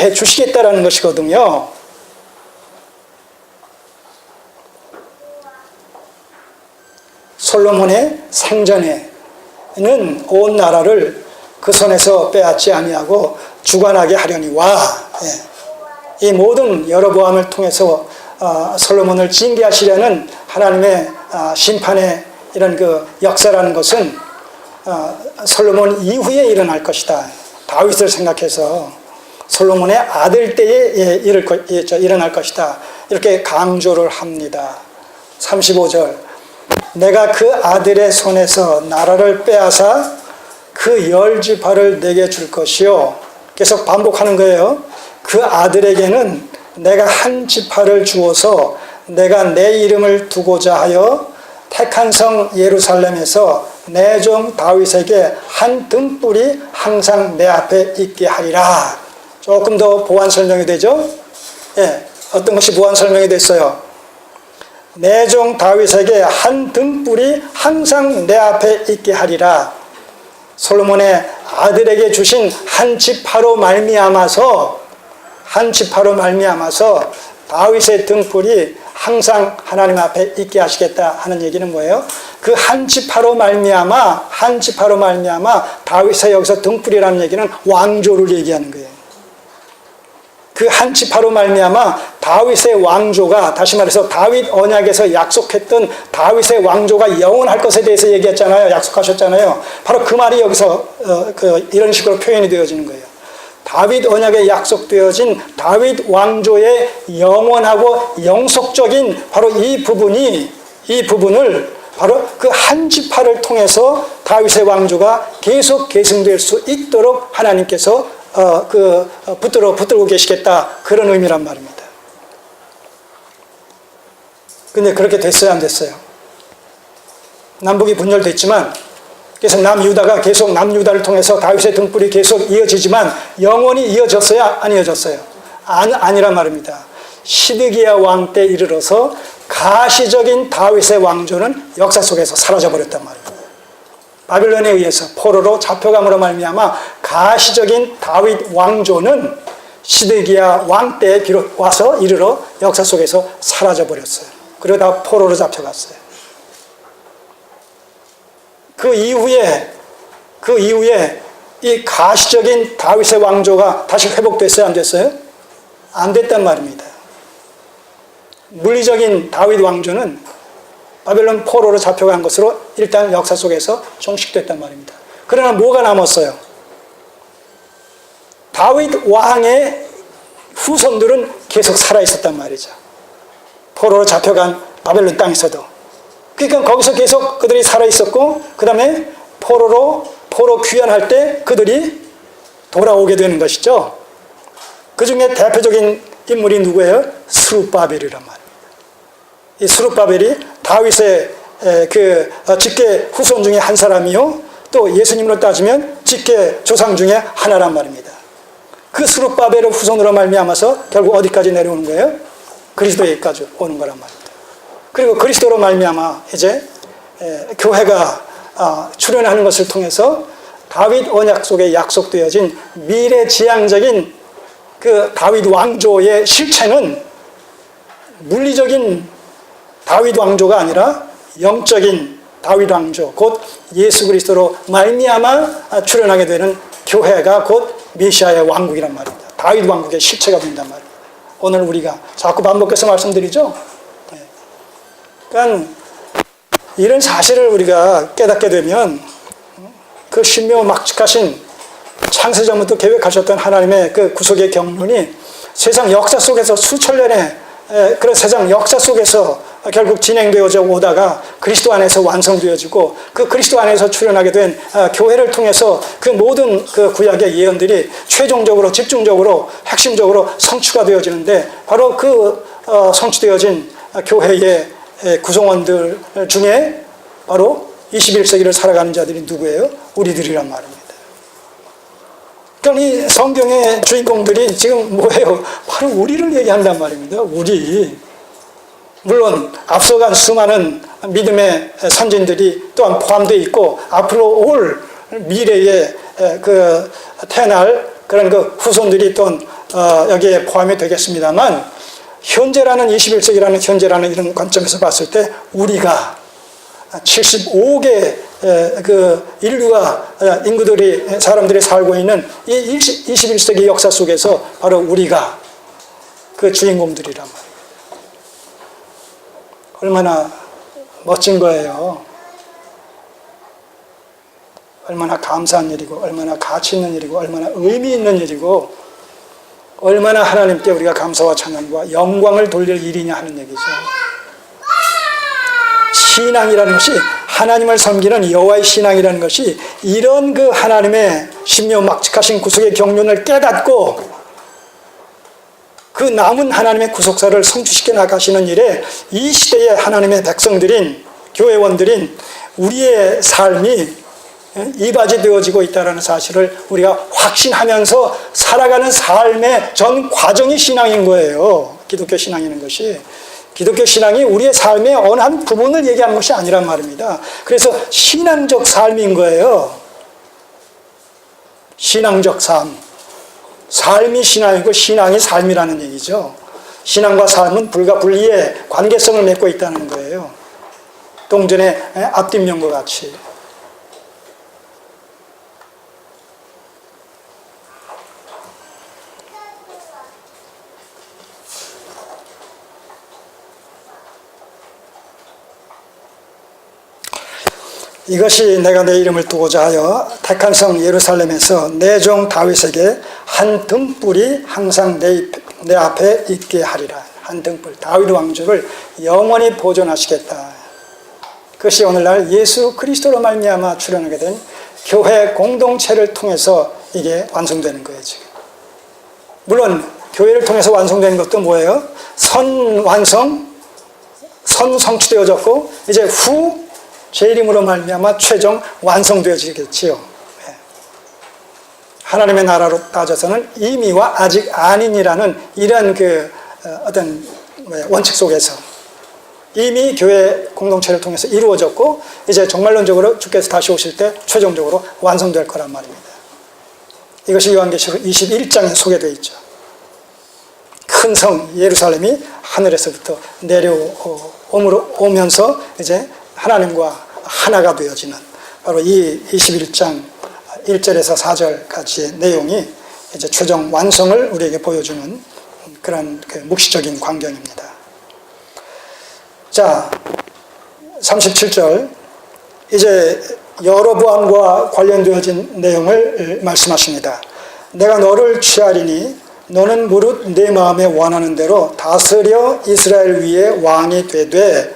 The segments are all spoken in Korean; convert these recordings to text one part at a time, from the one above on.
해 주시겠다라는 것이거든요. 솔로몬의 생전에는 온 나라를 그 손에서 빼앗지 아니하고 주관하게 하려니와, 이 모든 여로보암을 통해서 솔로몬을 징계하시려는 하나님의 심판의 이런 그 역사라는 것은 솔로몬 이후에 일어날 것이다. 다윗을 생각해서 솔로몬의 아들 때에 일어날 것이다. 이렇게 강조를 합니다. 35절, 내가 그 아들의 손에서 나라를 빼앗아 그 10지파를 내게 줄 것이요. 계속 반복하는 거예요. 그 아들에게는 내가 한 지파를 주어서 내가 내 이름을 두고자 하여 택한 성 예루살렘에서 내 종 다윗에게 한 등불이 항상 내 앞에 있게 하리라. 조금 더 보완 설명이 되죠? 어떤 것이 보완 설명이 됐어요? 내 종 다윗에게 한 등불이 항상 내 앞에 있게 하리라. 솔로몬의 아들에게 주신 한 지파로 말미암아서 다윗의 등불이 항상 하나님 앞에 있게 하시겠다 하는 얘기는 뭐예요? 그 한 지파로 말미암아 다윗의 여기서 등불이라는 얘기는 왕조를 얘기하는 거예요. 그 한 지파로 말미암아 다윗의 왕조가, 다시 말해서 다윗 언약에서 약속했던 다윗의 왕조가 영원할 것에 대해서 얘기했잖아요. 약속하셨잖아요. 바로 그 말이 여기서 이런 식으로 표현이 되어지는 거예요. 다윗 언약에 약속되어진 다윗 왕조의 영원하고 영속적인 바로 이 부분을 바로 그 한 지파를 통해서 다윗의 왕조가 계속 계승될 수 있도록 하나님께서 붙들고 계시겠다, 그런 의미란 말입니다. 근데 그렇게 됐어요, 안 됐어요? 남북이 분열됐지만, 그래서 남유다가 계속 남유다를 통해서 다윗의 등불이 계속 이어지지만 영원히 이어졌어요, 안 이어졌어요? 아니란 말입니다. 시드기야 왕 때 이르러서 가시적인 다윗의 왕조는 역사 속에서 사라져버렸단 말입니다. 바빌론에 의해서 포로로 잡혀감으로 말미암아 가시적인 다윗 왕조는 시드기야 왕 때에 비롯 와서 이르러 역사 속에서 사라져버렸어요. 그러다 포로로 잡혀갔어요. 그 이후에 이 가시적인 다윗의 왕조가 다시 회복됐어요, 안 됐어요? 안 됐단 말입니다. 물리적인 다윗 왕조는 바벨론 포로로 잡혀간 것으로 일단 역사 속에서 종식됐단 말입니다. 그러나 뭐가 남았어요? 다윗 왕의 후손들은 계속 살아있었단 말이죠. 포로로 잡혀간 바벨론 땅에서도. 그러니까 거기서 계속 그들이 살아있었고, 그 다음에 포로 귀환할 때 그들이 돌아오게 되는 것이죠. 그 중에 대표적인 인물이 누구예요? 스룹바벨이란 말입니다. 이 스룹바벨이 다윗의 직계 후손 중에 한 사람이요, 또 예수님으로 따지면 직계 조상 중에 하나란 말입니다. 그 스룹바벨의 후손으로 말미암아서 결국 어디까지 내려오는 거예요? 그리스도에까지 오는 거란 말입니다. 그리고 그리스도로 말미암아 이제 교회가 출현하는 것을 통해서 다윗 언약 속에 약속되어진 미래지향적인 그 다윗 왕조의 실체는 물리적인 다윗 왕조가 아니라 영적인 다윗 왕조, 곧 예수 그리스도로 말미암아 출현하게 되는 교회가 곧 메시아의 왕국이란 말입니다. 다윗 왕국의 실체가 된단 말입니다. 오늘 우리가 자꾸 반복해서 말씀드리죠. 그러니까 이런 사실을 우리가 깨닫게 되면 그 신묘막측하신 창세전부터 계획하셨던 하나님의 그 구속의 경륜이 세상 역사 속에서 수천 년의 그런 세상 역사 속에서 결국 진행되어져 오다가 그리스도 안에서 완성되어지고, 그 그리스도 안에서 출현하게 된 교회를 통해서 그 모든 그 구약의 예언들이 최종적으로 집중적으로 핵심적으로 성취가 되어지는데, 바로 그 성취되어진 교회의 구성원들 중에 바로 21세기를 살아가는 자들이 누구예요? 우리들이란 말입니다. 그러니까 이 성경의 주인공들이 지금 뭐예요? 바로 우리를 얘기한단 말입니다. 우리. 물론 앞서간 수많은 믿음의 선진들이 또한 포함되어 있고, 앞으로 올 미래에 태어날 그런 그 후손들이 또 여기에 포함이 되겠습니다만 현재라는 21세기라는 현재라는 이런 관점에서 봤을 때 우리가 75개 그 인류가 인구들이 사람들이 살고 있는 이 21세기 역사 속에서 바로 우리가 그 주인공들이란 말이에요. 얼마나 멋진 거예요. 얼마나 감사한 일이고 얼마나 가치 있는 일이고 얼마나 의미 있는 일이고 얼마나 하나님께 우리가 감사와 찬양과 영광을 돌릴 일이냐 하는 얘기죠. 신앙이라는 것이 하나님을 섬기는 여호와의 신앙이라는 것이 이런 그 하나님의 신묘막측하신 구속의 경륜을 깨닫고 그 남은 하나님의 구속사를 성취시켜 나가시는 일에 이 시대의 하나님의 백성들인 교회원들인 우리의 삶이 이바지 되어지고 있다는 사실을 우리가 확신하면서 살아가는 삶의 전 과정이 신앙인 거예요. 기독교 신앙이라는 것이. 기독교 신앙이 우리의 삶의 어느 한 부분을 얘기하는 것이 아니란 말입니다. 그래서 신앙적 삶인 거예요. 신앙적 삶. 삶이 신앙이고 신앙이 삶이라는 얘기죠. 신앙과 삶은 불과 분리의 관계성을 맺고 있다는 거예요. 동전의 앞뒷면과 같이. 이것이 내가 내 이름을 두고자 하여 택한 성 예루살렘에서 내 종 다윗에게 한 등불이 항상 내 앞에 있게 하리라. 한 등불, 다윗 왕조를 영원히 보존하시겠다. 그것이 오늘날 예수 그리스도로 말미암아 출현하게 된 교회 공동체를 통해서 이게 완성되는 거예요. 지금 물론 교회를 통해서 완성되는 것도 뭐예요? 선 성취되어졌고 이제 후 제 이름으로 말미암아 최종 완성되어지겠지요. 하나님의 나라로 따져서는 이미와 아직 아닌이라는 이런 그 어떤 원칙 속에서 이미 교회 공동체를 통해서 이루어졌고 이제 정말론적으로 주께서 다시 오실 때 최종적으로 완성될 거란 말입니다. 이것이 요한계시록 21장에 소개되어 있죠. 큰 성 예루살렘이 하늘에서부터 내려오면서 이제 하나님과 하나가 되어지는 바로 이 21장 1절에서 4절까지의 내용이 이제 최종 완성을 우리에게 보여주는 그런 그 묵시적인 광경입니다. 자, 37절 이제 여로보암과 관련되어진 내용을 말씀하십니다. 내가 너를 취하리니 너는 무릇 내 마음에 원하는 대로 다스려 이스라엘 위에 왕이 되되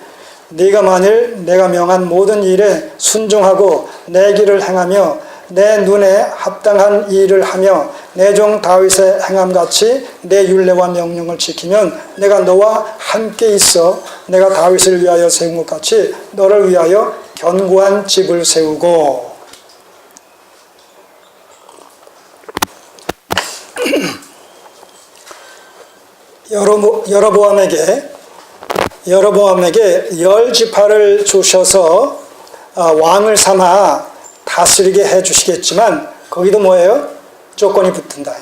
네가 만일 내가 명한 모든 일에 순종하고 내 길을 행하며 내 눈에 합당한 일을 하며 내 종 다윗의 행함같이 내 율례와 명령을 지키면 내가 너와 함께 있어 내가 다윗을 위하여 세운 것 같이 너를 위하여 견고한 집을 세우고. 여로보암에게 10지파를 주셔서 왕을 삼아 다스리게 해주시겠지만 거기도 뭐예요? 조건이 붙는다.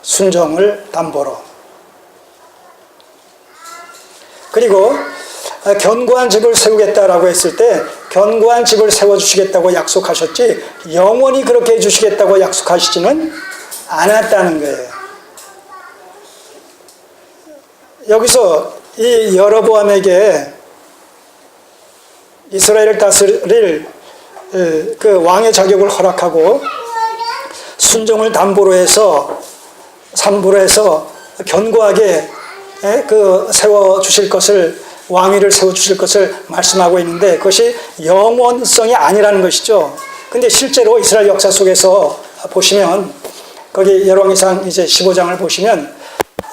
순종을 담보로. 그리고 견고한 집을 세우겠다라고 했을 때 견고한 집을 세워주시겠다고 약속하셨지 영원히 그렇게 해주시겠다고 약속하시지는 않았다는 거예요. 여기서 이 여로보암에게 이스라엘을 다스릴 그 왕의 자격을 허락하고 순종을 담보로 해서 견고하게 그 세워주실 것을 왕위를 세워주실 것을 말씀하고 있는데 그것이 영원성이 아니라는 것이죠. 근데 실제로 이스라엘 역사 속에서 보시면 거기 열왕기상 이제 15장을 보시면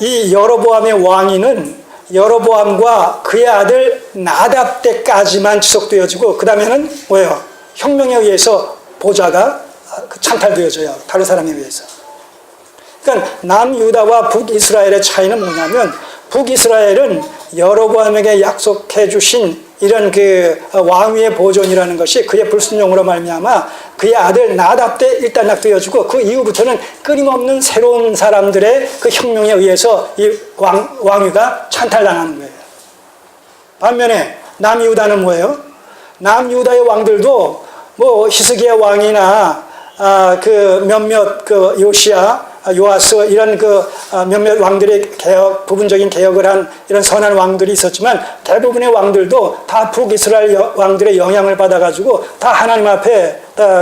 이 여로보암의 왕위는 여로보암과 그의 아들 나답 때까지만 지속되어지고 그 다음에는 뭐예요? 혁명에 의해서 보좌가 찬탈되어져요. 다른 사람에 의해서. 그러니까 남유다와 북이스라엘의 차이는 뭐냐면 북이스라엘은 여로보암에게 약속해 주신 이런 그 왕위의 보존이라는 것이 그의 불순종으로 말미암아 그의 아들 나답 때 일단락되어지고 그 이후부터는 끊임없는 새로운 사람들의 그 혁명에 의해서 이 왕위가 찬탈당하는 거예요. 반면에 남유다는 뭐예요? 남유다의 왕들도 뭐 히스기야 왕이나 그 몇몇 그 요시야, 요아스 이런 그 몇몇 왕들의 개혁, 부분적인 개혁을 한 이런 선한 왕들이 있었지만 대부분의 왕들도 다 북이스라엘 왕들의 영향을 받아가지고 다 하나님 앞에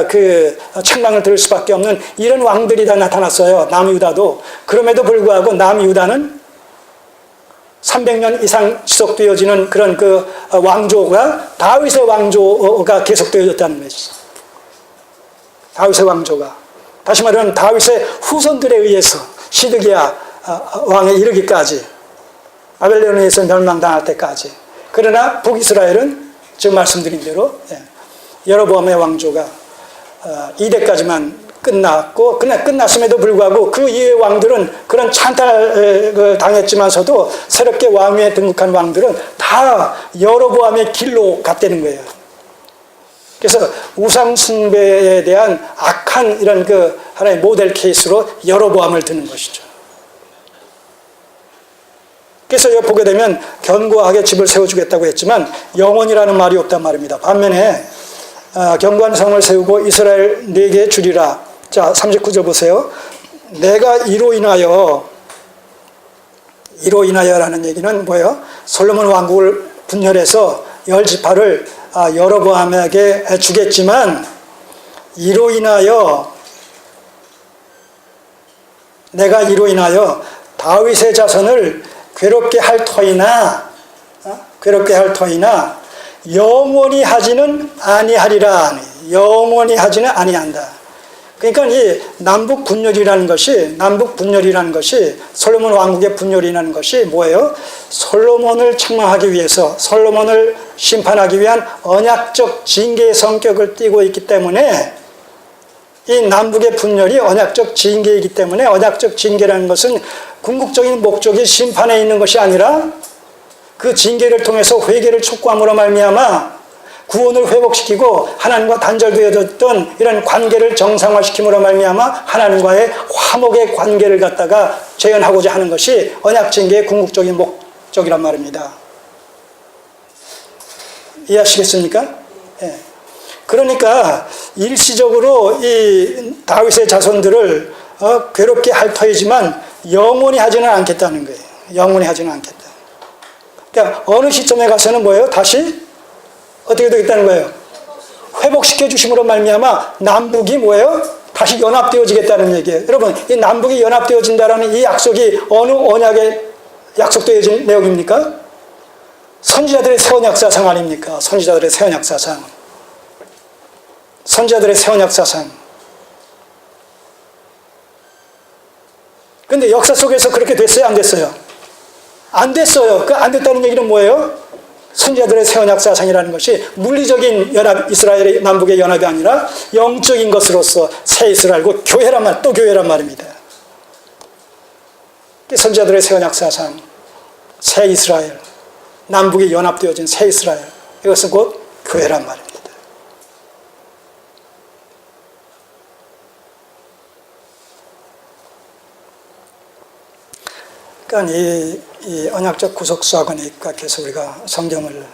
그 책망을 들을 수밖에 없는 이런 왕들이 다 나타났어요. 남유다도. 그럼에도 불구하고 남유다는 300년 이상 지속되어지는 그런 그 왕조가 다윗의 왕조가 계속되어졌다는 것이죠. 다윗의 왕조가. 다시 말하면 다윗의 후손들에 의해서 시드기야 왕에 이르기까지 바벨론에서 멸망당할 때까지. 그러나 북이스라엘은 지금 말씀드린 대로 여로보암의 왕조가 이때까지만 끝났고 끝났음에도 불구하고 그 이후의 왕들은 그런 찬탈을 당했지만서도 새롭게 왕위에 등극한 왕들은 다 여로보암의 길로 갔다는 거예요. 그래서 우상 숭배에 대한 악한 이런 그 하나의 모델 케이스로 여로보암을 드는 것이죠. 그래서 여기 보게 되면 견고하게 집을 세워주겠다고 했지만 영원이라는 말이 없단 말입니다. 반면에 견고한 성을 세우고 이스라엘 네게 주리라. 자, 39절 보세요. 내가 이로 인하여라는 얘기는 뭐예요? 솔로몬 왕국을 분열해서 10지파를 여로보암에게 주겠지만 내가 이로 인하여 다윗의 자손을 괴롭게 할 터이나 영원히 하지는 아니하리라. 영원히 하지는 아니한다. 그러니까 이 남북 분열이라는 것이 솔로몬 왕국의 분열이라는 것이 뭐예요? 솔로몬을 책망하기 위해서, 솔로몬을 심판하기 위한 언약적 징계의 성격을 띠고 있기 때문에 이 남북의 분열이 언약적 징계이기 때문에 언약적 징계라는 것은 궁극적인 목적이 심판에 있는 것이 아니라 그 징계를 통해서 회개를 촉구함으로 말미암아 구원을 회복시키고 하나님과 단절되어졌던 이런 관계를 정상화시킴으로 말미암아 하나님과의 화목의 관계를 갖다가 재현하고자 하는 것이 언약징계의 궁극적인 목적이란 말입니다. 이해하시겠습니까? 예. 그러니까 일시적으로 이 다윗의 자손들을 괴롭게 할 터이지만 영원히 하지는 않겠다는 거예요. 영원히 하지는 않겠다. 그러니까 어느 시점에 가서는 뭐예요? 다시 어떻게 되겠다는 거예요? 회복시켜 주심으로 말미암아 남북이 뭐예요? 다시 연합되어지겠다는 얘기예요. 여러분, 이 남북이 연합되어진다라는 이 약속이 어느 언약에 약속되어진 내용입니까? 선지자들의 새 언약 사상 아닙니까? 선지자들의 새 언약 사상. 근데 역사 속에서 그렇게 됐어요? 안 됐어요? 안 됐어요. 그 안 됐다는 얘기는 뭐예요? 선지자들의 새 언약 사상이라는 것이 물리적인 연합, 이스라엘의 남북의 연합이 아니라 영적인 것으로서 새 이스라엘고 또 교회란 말입니다. 선지자들의 새 언약 사상, 새 이스라엘, 남북이 연합되어진 새 이스라엘, 이것은 곧 교회란 말입니다. 그러니까 이 언약적 구속사관이니까 계속 우리가 성경을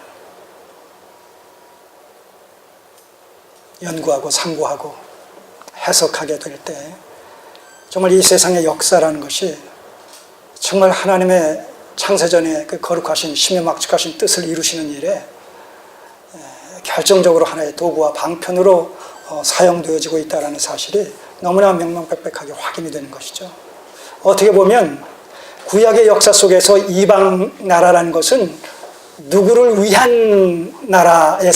연구하고 상고하고 해석하게 될 때 정말 이 세상의 역사라는 것이 정말 하나님의 창세전에 그 거룩하신 심연막측하신 뜻을 이루시는 일에 결정적으로 하나의 도구와 방편으로 사용되어지고 있다는 사실이 너무나 명명백백하게 확인이 되는 것이죠. 어떻게 보면 구약의 역사 속에서 이방 나라라는 것은 누구를 위한 나라의